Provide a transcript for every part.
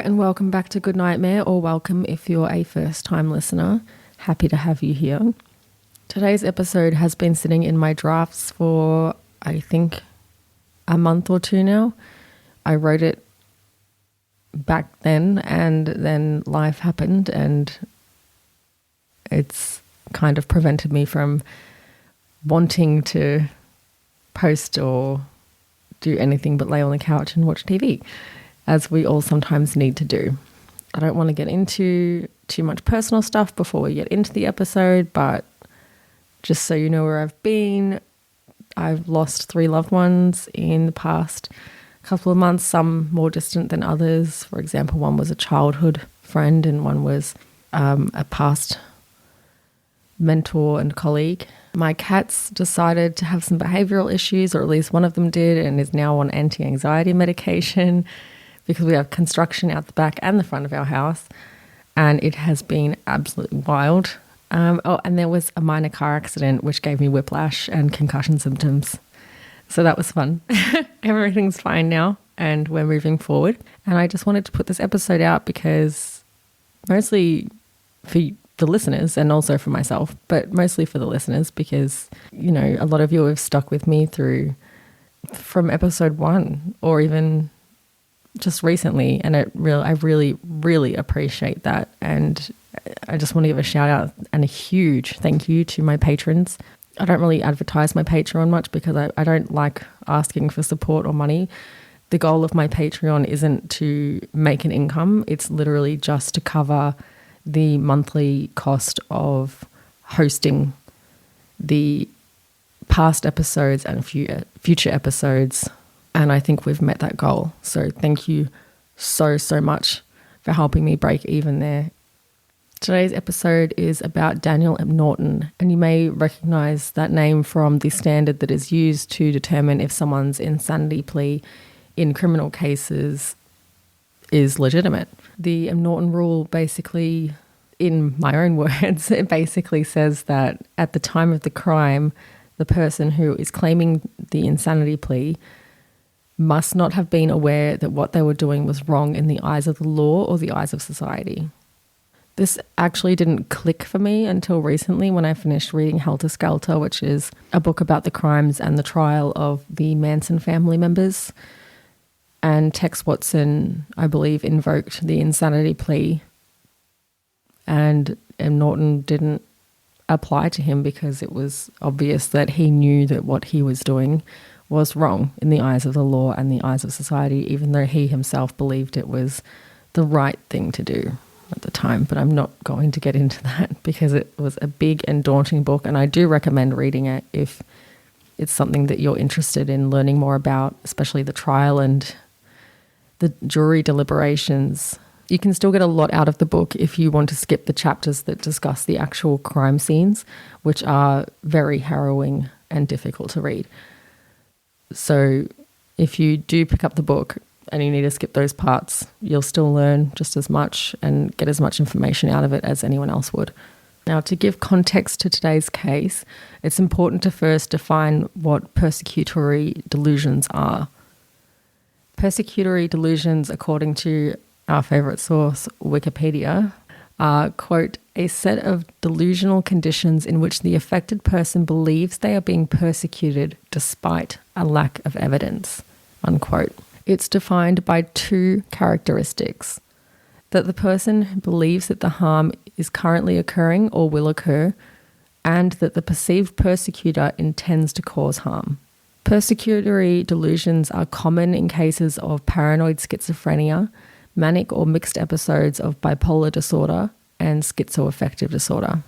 and welcome back to Good Nightmare, or welcome if you're a first-time listener. Happy to have you here. Today's episode has been sitting in my drafts for, I think, a month or two now. I wrote it back then, and then life happened, and it's kind of prevented me from wanting to post or do anything but lay on the couch and watch TV, as we all sometimes need to do. I don't want to get into too much personal stuff before we get into the episode, but just so you know where I've been, I've lost 3 loved ones in the past couple of months, some more distant than others. For example, one was a childhood friend and one was a past mentor and colleague. My cats decided to have some behavioral issues, or at least one of them did, and is now on anti-anxiety medication because we have construction out the back and the front of our house, and it has been absolutely wild. And there was a minor car accident which gave me whiplash and concussion symptoms. So that was fun. Everything's fine now and we're moving forward. And I just wanted to put this episode out because mostly for the listeners and also for myself, but mostly for the listeners because, you know, a lot of you have stuck with me from episode 1 or even just recently, and I really appreciate that. And I just want to give a shout out and a huge thank you to my patrons. I don't really advertise my Patreon much because I don't like asking for support or money. The goal of my Patreon isn't to make an income. It's literally just to cover the monthly cost of hosting the past episodes and future episodes. And I think we've met that goal. So thank you so much for helping me break even there. Today's episode is about Daniel M. Norton, and you may recognize that name from the standard that is used to determine if someone's insanity plea in criminal cases is legitimate. The M. Norton rule basically, in my own words, it basically says that at the time of the crime, the person who is claiming the insanity plea must not have been aware that what they were doing was wrong in the eyes of the law or the eyes of society. This actually didn't click for me until recently when I finished reading Helter Skelter, which is a book about the crimes and the trial of the Manson family members. And Tex Watson, I believe, invoked the insanity plea, and M. Norton didn't apply to him because it was obvious that he knew that what he was doing was wrong in the eyes of the law and the eyes of society, even though he himself believed it was the right thing to do at the time. But I'm not going to get into that because it was a big and daunting book, and I do recommend reading it if it's something that you're interested in learning more about, especially the trial and the jury deliberations. You can still get a lot out of the book if you want to skip the chapters that discuss the actual crime scenes, which are very harrowing and difficult to read. So if you do pick up the book and you need to skip those parts, you'll still learn just as much and get as much information out of it as anyone else would. Now, to give context to today's case, it's important to first define what persecutory delusions are. Persecutory delusions, according to our favourite source, Wikipedia, are, quote, a set of delusional conditions in which the affected person believes they are being persecuted despite a lack of evidence, unquote. It's defined by 2 characteristics: that the person believes that the harm is currently occurring or will occur, and that the perceived persecutor intends to cause harm. Persecutory delusions are common in cases of paranoid schizophrenia, manic or mixed episodes of bipolar disorder, and schizoaffective disorder.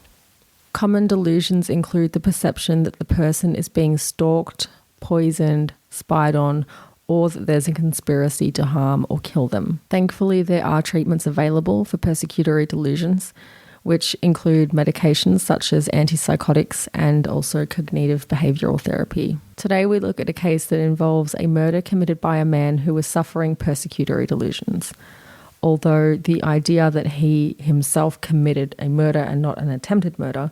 Common delusions include the perception that the person is being stalked, poisoned, spied on, or that there's a conspiracy to harm or kill them. Thankfully, there are treatments available for persecutory delusions, which include medications such as antipsychotics and also cognitive behavioral therapy. Today, we look at a case that involves a murder committed by a man who was suffering persecutory delusions. Although the idea that he himself committed a murder and not an attempted murder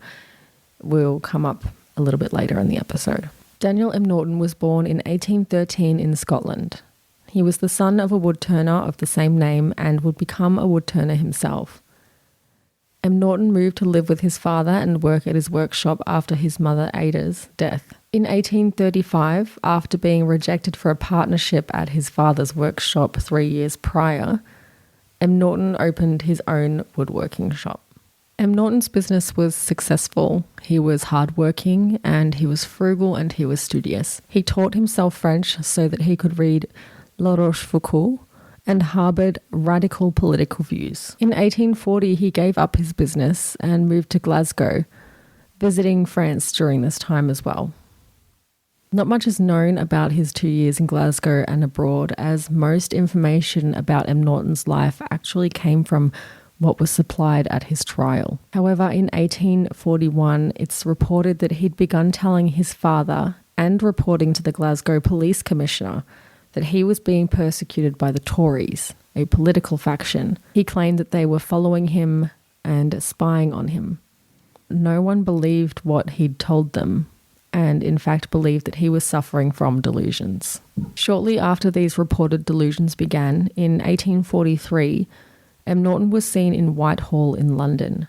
will come up a little bit later in the episode. Daniel M. Norton was born in 1813 in Scotland. He was the son of a woodturner of the same name and would become a woodturner himself. M. Norton moved to live with his father and work at his workshop after his mother Ada's death. In 1835, after being rejected for a partnership at his father's workshop 3 years prior, M. Norton opened his own woodworking shop. M. Norton's business was successful. He was hardworking and he was frugal and he was studious. He taught himself French so that he could read La Rochefoucauld and harboured radical political views. In 1840, he gave up his business and moved to Glasgow, visiting France during this time as well. Not much is known about his 2 years in Glasgow and abroad, as most information about M. Norton's life actually came from what was supplied at his trial. However, in 1841, it's reported that he'd begun telling his father and reporting to the Glasgow Police Commissioner that he was being persecuted by the Tories, a political faction. He claimed that they were following him and spying on him. No one believed what he'd told them, and in fact believed that he was suffering from delusions. Shortly after these reported delusions began, in 1843, M. Norton was seen in Whitehall in London.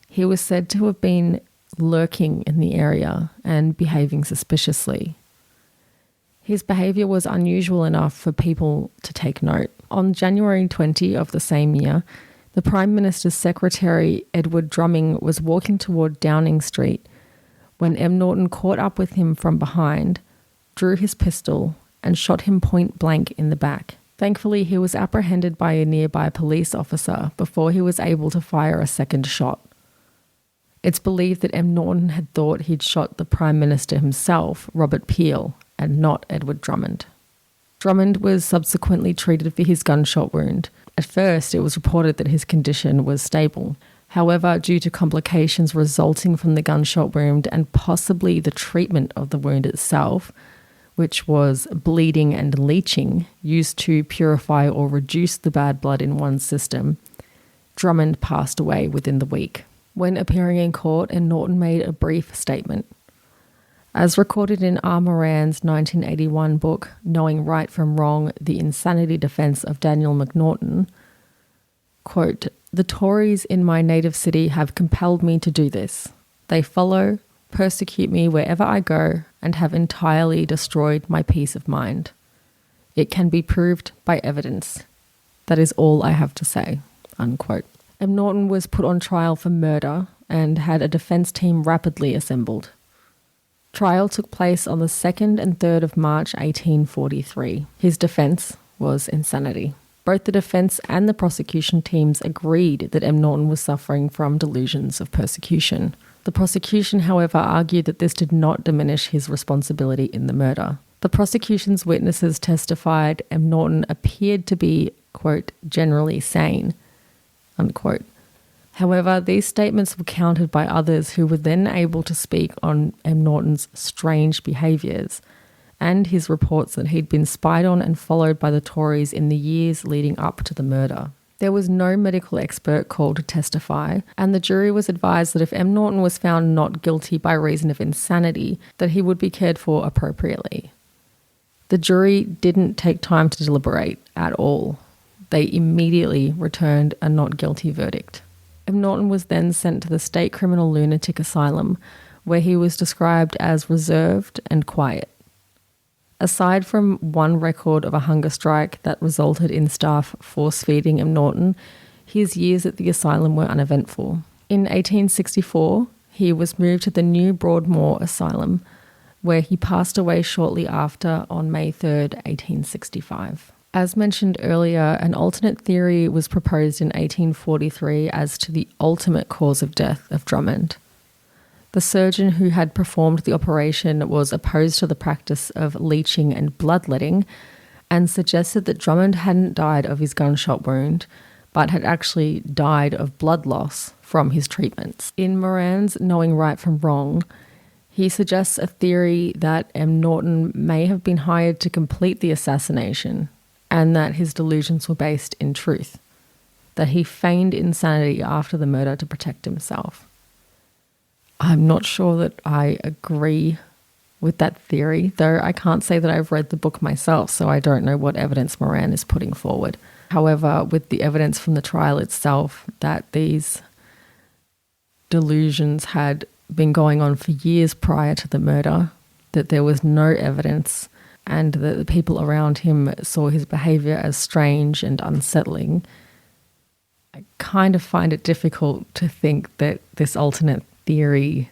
He was said to have been lurking in the area and behaving suspiciously. His behaviour was unusual enough for people to take note. On January 20 of the same year, the Prime Minister's secretary, Edward Drumming, was walking toward Downing Street when M. Norton caught up with him from behind, drew his pistol, and shot him point blank in the back. Thankfully, he was apprehended by a nearby police officer before he was able to fire a second shot. It's believed that M. Norton had thought he'd shot the Prime Minister himself, Robert Peel, and not Edward Drummond. Drummond was subsequently treated for his gunshot wound. At first, it was reported that his condition was stable. However, due to complications resulting from the gunshot wound and possibly the treatment of the wound itself, which was bleeding and leaching used to purify or reduce the bad blood in one's system, Drummond passed away within the week. When appearing in court, M. Norton made a brief statement. As recorded in R. Moran's 1981 book, Knowing Right from Wrong, The Insanity Defence of Daniel McNaughton, quote, "The Tories in my native city have compelled me to do this. They follow, persecute me wherever I go, and have entirely destroyed my peace of mind. It can be proved by evidence. That is all I have to say," unquote. M. Norton was put on trial for murder and had a defence team rapidly assembled. Trial took place on the 2nd and 3rd of March 1843. His defence was insanity. Both the defence and the prosecution teams agreed that M. Norton was suffering from delusions of persecution. The prosecution, however, argued that this did not diminish his responsibility in the murder. The prosecution's witnesses testified M. Norton appeared to be, quote, "generally sane," unquote. However, these statements were countered by others who were then able to speak on M. Norton's strange behaviours and his reports that he'd been spied on and followed by the Tories in the years leading up to the murder. There was no medical expert called to testify, and the jury was advised that if M. Norton was found not guilty by reason of insanity, that he would be cared for appropriately. The jury didn't take time to deliberate at all. They immediately returned a not guilty verdict. M. Norton was then sent to the State Criminal Lunatic Asylum, where he was described as reserved and quiet. Aside from one record of a hunger strike that resulted in staff force-feeding M. Norton, his years at the asylum were uneventful. In 1864, he was moved to the New Broadmoor Asylum, where he passed away shortly after on May 3rd, 1865. As mentioned earlier, an alternate theory was proposed in 1843 as to the ultimate cause of death of Drummond. The surgeon who had performed the operation was opposed to the practice of leeching and bloodletting and suggested that Drummond hadn't died of his gunshot wound, but had actually died of blood loss from his treatments. In Moran's Knowing Right from Wrong, he suggests a theory that M. Norton may have been hired to complete the assassination and that his delusions were based in truth, that he feigned insanity after the murder to protect himself. I'm not sure that I agree with that theory, though I can't say that I've read the book myself, so I don't know what evidence Moran is putting forward. However, with the evidence from the trial itself that these delusions had been going on for years prior to the murder, that there was no evidence, and that the people around him saw his behaviour as strange and unsettling, I kind of find it difficult to think that this alternate theory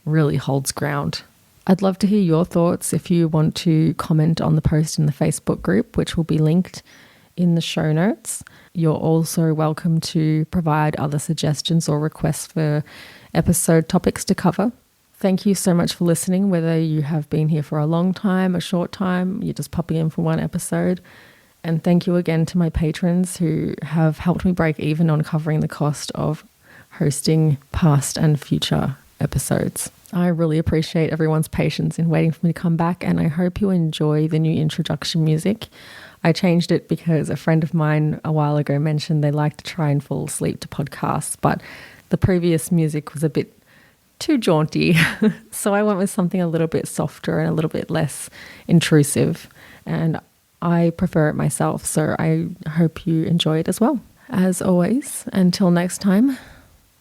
really holds ground. I'd love to hear your thoughts. If you want to comment on the post in the Facebook group, which will be linked in the show notes, you're also welcome to provide other suggestions or requests for episode topics to cover. Thank you so much for listening, whether you have been here for a long time, a short time, you're just popping in for one episode. And thank you again to my patrons who have helped me break even on covering the cost of hosting past and future episodes. I really appreciate everyone's patience in waiting for me to come back, and I hope you enjoy the new introduction music. I changed it because a friend of mine a while ago mentioned they like to try and fall asleep to podcasts, but the previous music was a bit too jaunty. So I went with something a little bit softer and a little bit less intrusive, and I prefer it myself, so I hope you enjoy it as well. As always, until next time,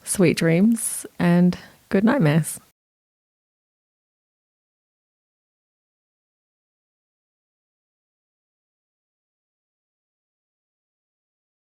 sweet dreams and good nightmares.